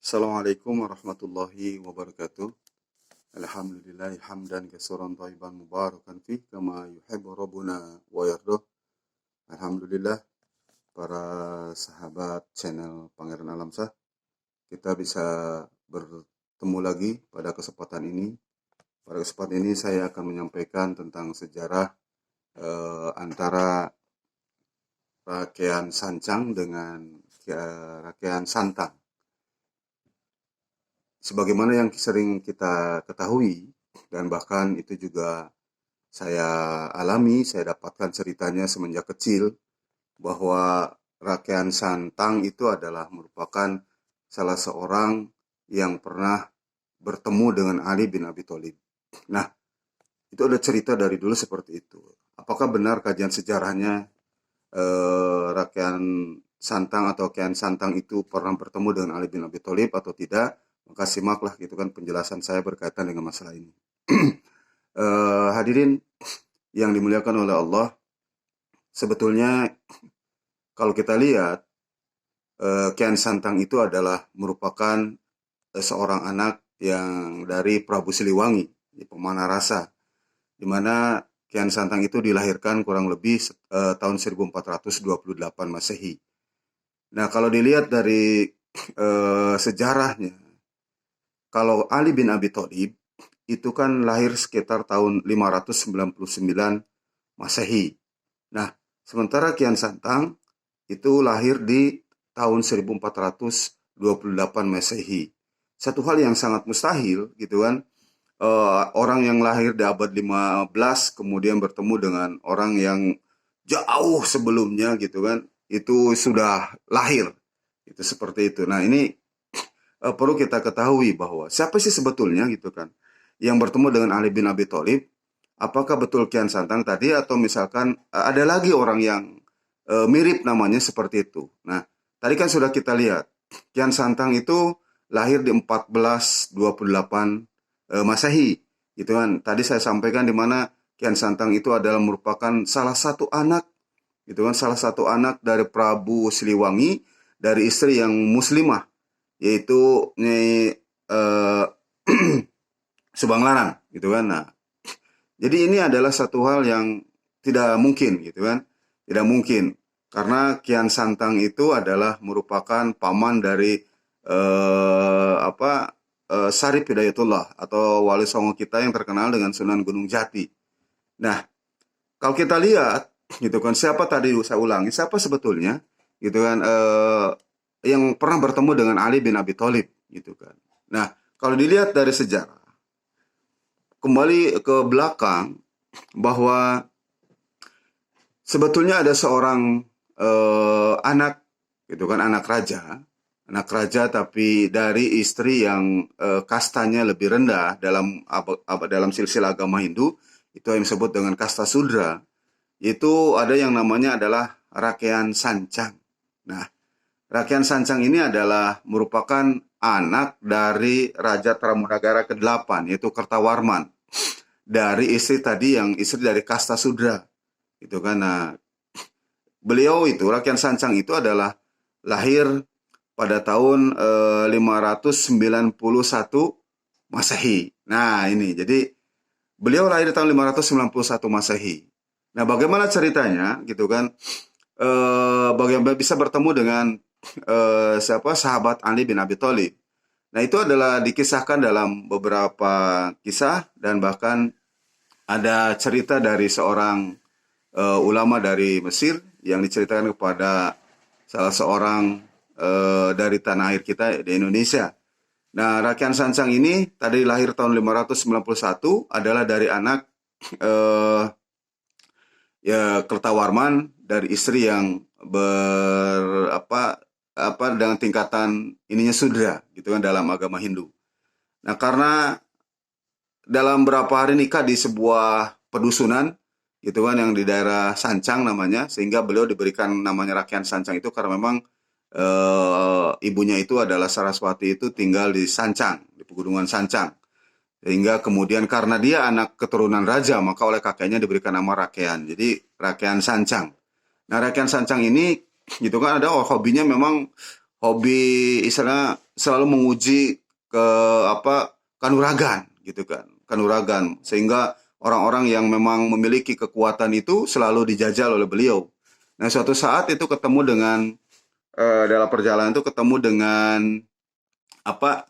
Assalamualaikum warahmatullahi wabarakatuh. Alhamdulillahi hamdan katsiran thayyiban mubarakan fi kama yuhibbu rabbuna wa yardah. Alhamdulillah, para sahabat channel Pangeran Alamsyah, kita bisa bertemu lagi pada kesempatan ini. Pada kesempatan ini saya akan menyampaikan tentang sejarah antara Rakean Sancang dengan Rakean Santang. Sebagaimana yang sering kita ketahui, dan bahkan itu juga saya alami, saya dapatkan ceritanya semenjak kecil, bahwa Rakean Santang itu adalah merupakan salah seorang yang pernah bertemu dengan Ali bin Abi Thalib. Nah, itu ada cerita dari dulu seperti itu. Apakah benar kajian sejarahnya Rakean Santang atau Kian Santang itu pernah bertemu dengan Ali bin Abi Thalib atau tidak? Maka simaklah gitu kan penjelasan saya berkaitan dengan masalah ini. Hadirin yang dimuliakan oleh Allah, sebetulnya kalau kita lihat Kian Santang itu adalah merupakan seorang anak yang dari Prabu Siliwangi, pemanah rasa, di mana Kian Santang itu dilahirkan kurang lebih tahun 1428 Masehi. Nah, kalau dilihat dari sejarahnya, kalau Ali bin Abi Thalib itu kan lahir sekitar tahun 599 Masehi. Nah, sementara Kian Santang itu lahir di tahun 1428 Masehi. Satu hal yang sangat mustahil gitu kan. Orang yang lahir di abad 15 kemudian bertemu dengan orang yang jauh sebelumnya gitu kan, itu sudah lahir. Itu seperti itu. Nah, ini perlu kita ketahui bahwa siapa sih sebetulnya gitu kan yang bertemu dengan Ali bin Abi Thalib. Apakah betul Kian Santang tadi atau misalkan ada lagi orang yang mirip namanya seperti itu. Nah, tadi kan sudah kita lihat Kian Santang itu lahir di 1428 Masehi gitu kan. Tadi saya sampaikan di mana Kian Santang itu adalah merupakan salah satu anak gitu kan, salah satu anak dari Prabu Siliwangi dari istri yang muslimah, yaitu Nyai Subang Larang gitu kan. Nah, jadi ini adalah satu hal yang tidak mungkin gitu kan. Tidak mungkin karena Kian Santang itu adalah merupakan paman dari Syarif Hidayatullah atau wali songo kita yang terkenal dengan Sunan Gunung Jati. Nah, kalau kita lihat gitu kan, siapa tadi saya ulangi, siapa sebetulnya gitu kan yang pernah bertemu dengan Ali bin Abi Thalib gitu kan. Nah, kalau dilihat dari sejarah kembali ke belakang bahwa sebetulnya ada seorang anak gitu kan, anak raja tapi dari istri yang kastanya lebih rendah dalam silsilah agama Hindu, itu yang disebut dengan kasta Sudra. Itu ada yang namanya adalah Rakean Sancang. Nah, Rakean Sancang ini adalah merupakan anak dari Raja Tarumanagara ke-8, yaitu Kertawarman. Dari istri tadi yang istri dari kasta Sudra. Itu kan. Nah, beliau itu, Rakean Sancang itu adalah lahir pada tahun 591 Masehi. Nah, ini. Jadi, beliau lahir tahun 591 Masehi. Nah, bagaimana ceritanya gitu kan? Bagaimana bisa bertemu dengan sahabat Ali bin Abi Thalib. Nah, itu adalah dikisahkan dalam beberapa kisah dan bahkan ada cerita dari seorang ulama dari Mesir yang diceritakan kepada salah seorang dari tanah air kita di Indonesia. Nah, Rakean Sancang ini tadi lahir tahun 591 adalah dari anak Kertawarman dari istri yang dengan tingkatan ininya Sudra gitu kan dalam agama Hindu. Nah, karena dalam berapa hari nikah di sebuah pedusunan gitu kan yang di daerah Sancang namanya, sehingga beliau diberikan namanya Rakean Sancang itu karena memang ibunya itu adalah Saraswati, itu tinggal di Sancang, di pegunungan Sancang. Sehingga kemudian karena dia anak keturunan raja, maka oleh kakeknya diberikan nama Rakean. Jadi Rakean Sancang. Nah, Rakean Sancang ini gitu kan ada hobinya memang hobi istilah selalu menguji ke kanuragan gitu kan, kanuragan, sehingga orang-orang yang memang memiliki kekuatan itu selalu dijajal oleh beliau. Nah, suatu saat itu ketemu dengan dalam perjalanan itu ketemu dengan apa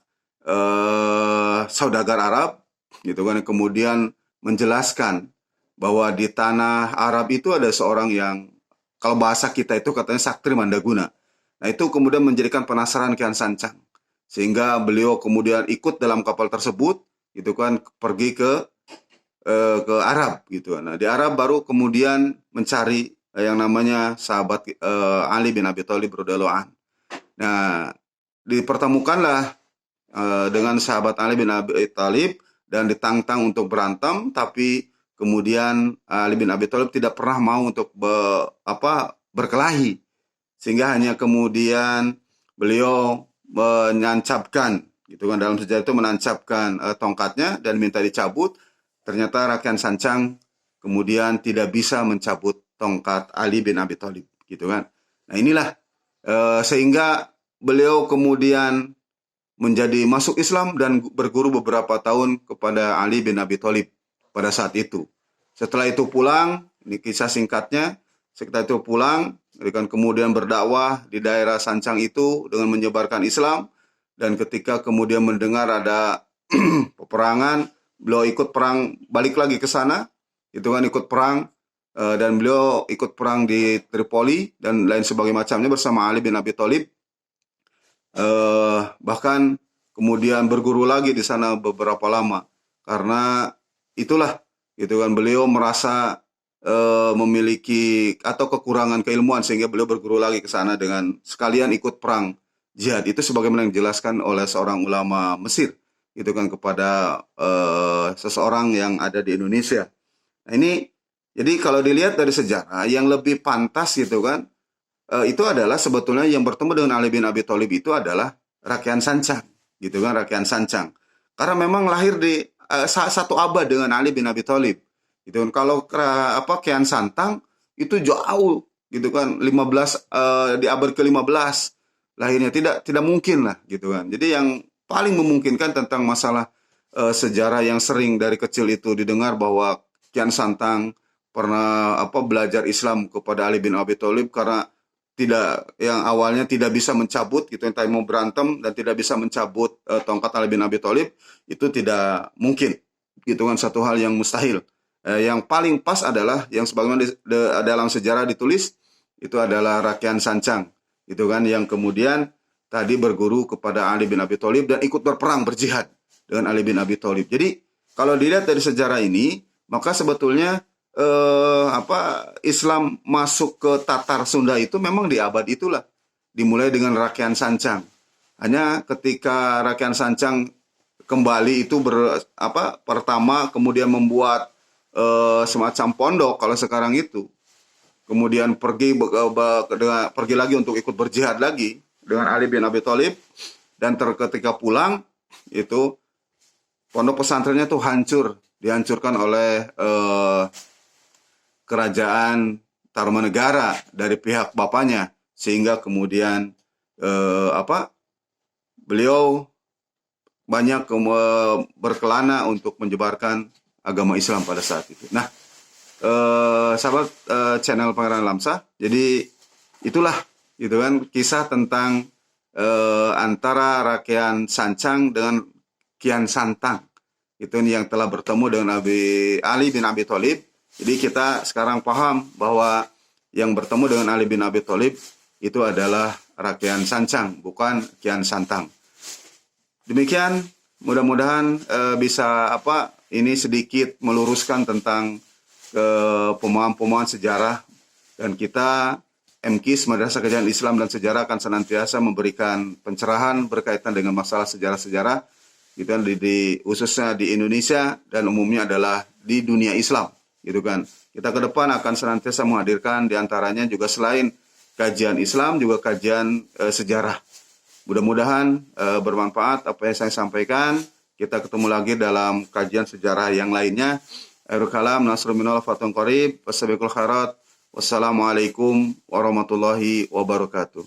saudagar Arab gitu kan, kemudian menjelaskan bahwa di tanah Arab itu ada seorang yang kalau bahasa kita itu katanya Sakti Mandaguna. Nah, itu kemudian menjadikan penasaran Kian Sancang, sehingga beliau kemudian ikut dalam kapal tersebut gitu kan, pergi ke Arab gitu. Nah, di Arab baru kemudian mencari yang namanya sahabat Ali bin Abi Thalib radhiyallahu an. Nah, dipertemukanlah dengan sahabat Ali bin Abi Thalib dan ditantang untuk berantem, tapi kemudian Ali bin Abi Thalib tidak pernah mau untuk berkelahi, sehingga hanya kemudian beliau menancapkan gitu kan, dalam sejarah itu menancapkan tongkatnya dan minta dicabut. Ternyata Rakyat Sancang kemudian tidak bisa mencabut tongkat Ali bin Abi Thalib gitu kan. Nah, inilah sehingga beliau kemudian menjadi masuk Islam dan berguru beberapa tahun kepada Ali bin Abi Thalib pada saat itu. Setelah itu pulang, ini kisah singkatnya, setelah itu pulang, dan kemudian berdakwah di daerah Sancang itu dengan menyebarkan Islam, dan ketika kemudian mendengar ada peperangan, beliau ikut perang, balik lagi ke sana, itu kan ikut perang, dan beliau ikut perang di Tripoli dan lain sebagainya macamnya bersama Ali bin Abi Thalib. Bahkan kemudian berguru lagi di sana beberapa lama, karena itulah gitu kan, beliau merasa memiliki atau kekurangan keilmuan, sehingga beliau berguru lagi ke sana dengan sekalian ikut perang jihad. Itu sebagaimana yang dijelaskan oleh seorang ulama Mesir itu kan kepada seseorang yang ada di Indonesia. Nah, ini jadi kalau dilihat dari sejarah yang lebih pantas gitu kan, itu adalah sebetulnya yang bertemu dengan Ali bin Abi Thalib itu adalah Rakyat Sancang, gitu kan, Rakyat Sancang. Karena memang lahir di satu abad dengan Ali bin Abi Thalib, gitu kan. Kalau Kian Santang itu jauh, gitu kan, 15 di abad ke-15 lahirnya, tidak mungkin lah, gitu kan. Jadi yang paling memungkinkan tentang masalah sejarah yang sering dari kecil itu didengar bahwa Kian Santang pernah belajar Islam kepada Ali bin Abi Thalib, karena yang awalnya tidak bisa mencabut gitu, yang tadi mau berantem dan tidak bisa mencabut tongkat Ali bin Abi Thalib, itu tidak mungkin gitu kan, satu hal yang mustahil. Yang paling pas adalah yang sebagaimana dalam sejarah ditulis itu adalah Rakyat Sancang gitu kan, yang kemudian tadi berguru kepada Ali bin Abi Thalib dan ikut berperang berjihad dengan Ali bin Abi Thalib. Jadi kalau dilihat dari sejarah ini, maka sebetulnya Islam masuk ke Tatar Sunda itu memang di abad itulah, dimulai dengan Rakyat Sancang. Hanya ketika Rakyat Sancang kembali itu pertama kemudian membuat semacam pondok kalau sekarang itu, kemudian pergi lagi untuk ikut berjihad lagi dengan Ali bin Abi Thalib, dan ketika pulang itu pondok pesantrennya tuh dihancurkan oleh kerajaan Tarumanegara dari pihak bapaknya, sehingga kemudian beliau banyak berkelana untuk menyebarkan agama Islam pada saat itu. Nah, sahabat channel Pangeran Lamsa, jadi itulah gitu kan kisah tentang antara Rakyat Sancang dengan Kian Santang itu yang telah bertemu dengan Ali bin Abi Thalib. Jadi kita sekarang paham bahwa yang bertemu dengan Ali bin Abi Thalib itu adalah Rakyat Sancang, bukan Kian Santang. Demikian, mudah-mudahan bisa ini sedikit meluruskan tentang pemahaman sejarah, dan kita MKIS Madrasah Kajian Islam dan Sejarah akan senantiasa memberikan pencerahan berkaitan dengan masalah sejarah-sejarah gitu kan, khususnya di Indonesia dan umumnya adalah di dunia Islam. Gitu kan. Kita ke depan akan senantiasa menghadirkan diantaranya juga selain kajian Islam juga kajian sejarah. Mudah-mudahan bermanfaat apa yang saya sampaikan. Kita ketemu lagi dalam kajian sejarah yang lainnya. Akhirul kalam, nasrul minallah, fatun qarib, wassalamualaikum warahmatullahi wabarakatuh.